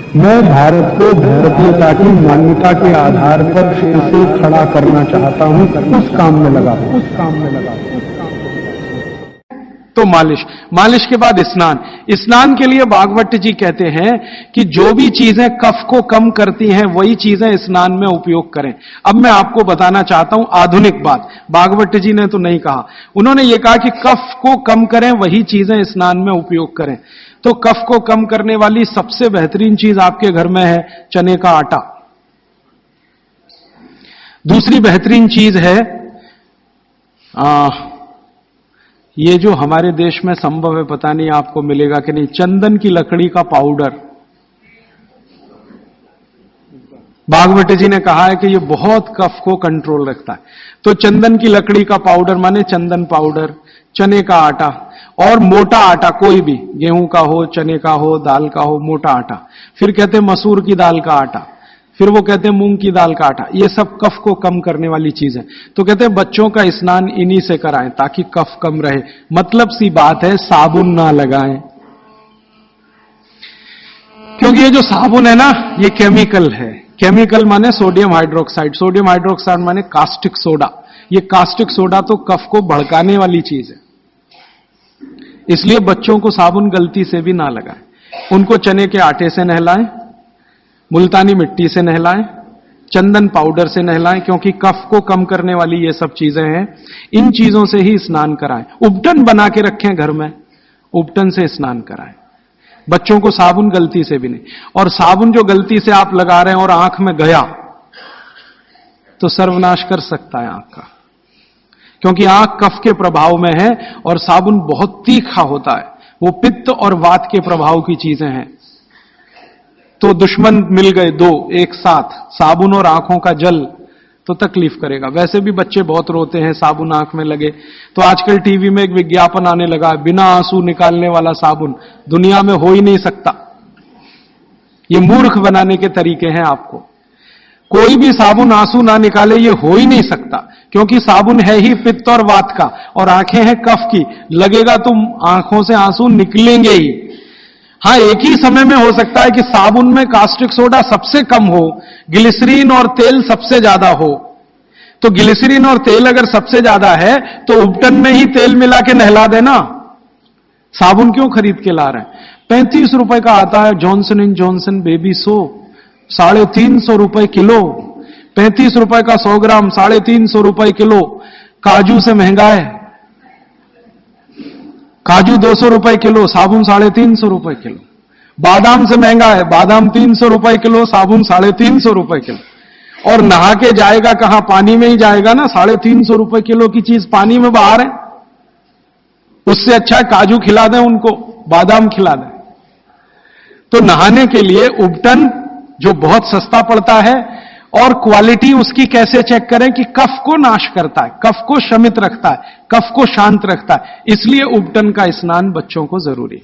मैं भारत को भारतीयता की मान्यता के आधार पर फिर से खड़ा करना चाहता हूं, उस काम में लगा हूं। तो मालिश के बाद स्नान के लिए भागवत जी कहते हैं कि जो भी चीजें कफ को कम करती हैं वही चीजें स्नान में उपयोग करें। अब मैं आपको बताना चाहता हूं आधुनिक बात, भागवत जी ने तो नहीं कहा, उन्होंने ये कहा कि कफ को कम करें वही चीजें स्नान में उपयोग करें। तो कफ को कम करने वाली सबसे बेहतरीन चीज आपके घर में है चने का आटा। दूसरी बेहतरीन चीज है ये जो हमारे देश में संभव है, पता नहीं आपको मिलेगा कि नहीं, चंदन की लकड़ी का पाउडर। भागवत जी ने कहा है कि ये बहुत कफ को कंट्रोल रखता है। तो चंदन की लकड़ी का पाउडर माने चंदन पाउडर, चने का आटा और मोटा आटा, कोई भी, गेहूं का हो, चने का हो, दाल का हो, मोटा आटा। फिर कहते हैं मसूर की दाल का आटा, फिर वो कहते हैं मूंग की दाल का आटा। ये सब कफ को कम करने वाली चीज है। तो कहते हैं बच्चों का स्नान इन्हीं से कराएं ताकि कफ कम रहे। मतलब सी बात है, साबुन ना लगाएं, क्योंकि ये जो साबुन है ना ये केमिकल है। केमिकल माने सोडियम हाइड्रोक्साइड, सोडियम हाइड्रोक्साइड माने कास्टिक सोडा। ये कास्टिक सोडा तो कफ को भड़काने वाली चीज है, इसलिए बच्चों को साबुन गलती से भी ना लगाएं। उनको चने के आटे से नहलाएं, मुल्तानी मिट्टी से नहलाएं, चंदन पाउडर से नहलाएं, क्योंकि कफ को कम करने वाली ये सब चीजें हैं। इन चीजों से ही स्नान कराएं। उपटन बना के रखें घर में, उपटन से स्नान कराएं बच्चों को, साबुन गलती से भी नहीं। और साबुन जो गलती से आप लगा रहे हैं और आंख में गया तो सर्वनाश कर सकता है आंख का, क्योंकि आंख कफ के प्रभाव में है और साबुन बहुत तीखा होता है, वो पित्त और वात के प्रभाव की चीजें हैं। तो दुश्मन मिल गए दो एक साथ, साबुन और आंखों का जल, तो तकलीफ करेगा। वैसे भी बच्चे बहुत रोते हैं साबुन आंख में लगे, तो आजकल टीवी में एक विज्ञापन आने लगा, बिना आंसू निकालने वाला साबुन दुनिया में हो ही नहीं सकता। ये मूर्ख बनाने के तरीके हैं आपको। कोई भी साबुन आंसू ना निकाले ये हो ही नहीं सकता, क्योंकि साबुन है ही पित्त और वात का और आंखें हैं कफ की। लगेगा तो आंखों से आंसू निकलेंगे ही। हाँ, एक ही समय में हो सकता है कि साबुन में कास्टिक सोडा सबसे कम हो, ग्लिसरीन और तेल सबसे ज्यादा हो। तो ग्लिसरीन और तेल अगर सबसे ज्यादा है तो उपटन में ही तेल मिला के नहला देना, साबुन क्यों खरीद के ला रहे हैं। 35 रुपए का आता है Johnson and Johnson baby soap, 350 रुपए किलो। 35 रुपए का 100 ग्राम, 350 रुपए किलो। काजू से महंगा है, काजू 200 रुपए किलो, साबुन 350 रुपए किलो। बादाम से महंगा है, बादाम 300 रुपए किलो, साबुन 350 रुपए किलो। और नहा के जाएगा कहां, पानी में ही जाएगा ना। 350 रुपए किलो की चीज पानी में बाहर है, उससे अच्छा है काजू खिला दें उनको, बादाम खिला दें। तो नहाने के लिए उपटन जो बहुत सस्ता पड़ता है, और क्वालिटी उसकी कैसे चेक करें कि कफ को नाश करता है, कफ को शमित रखता है, कफ को शांत रखता है, इसलिए उपटन का स्नान बच्चों को जरूरी है।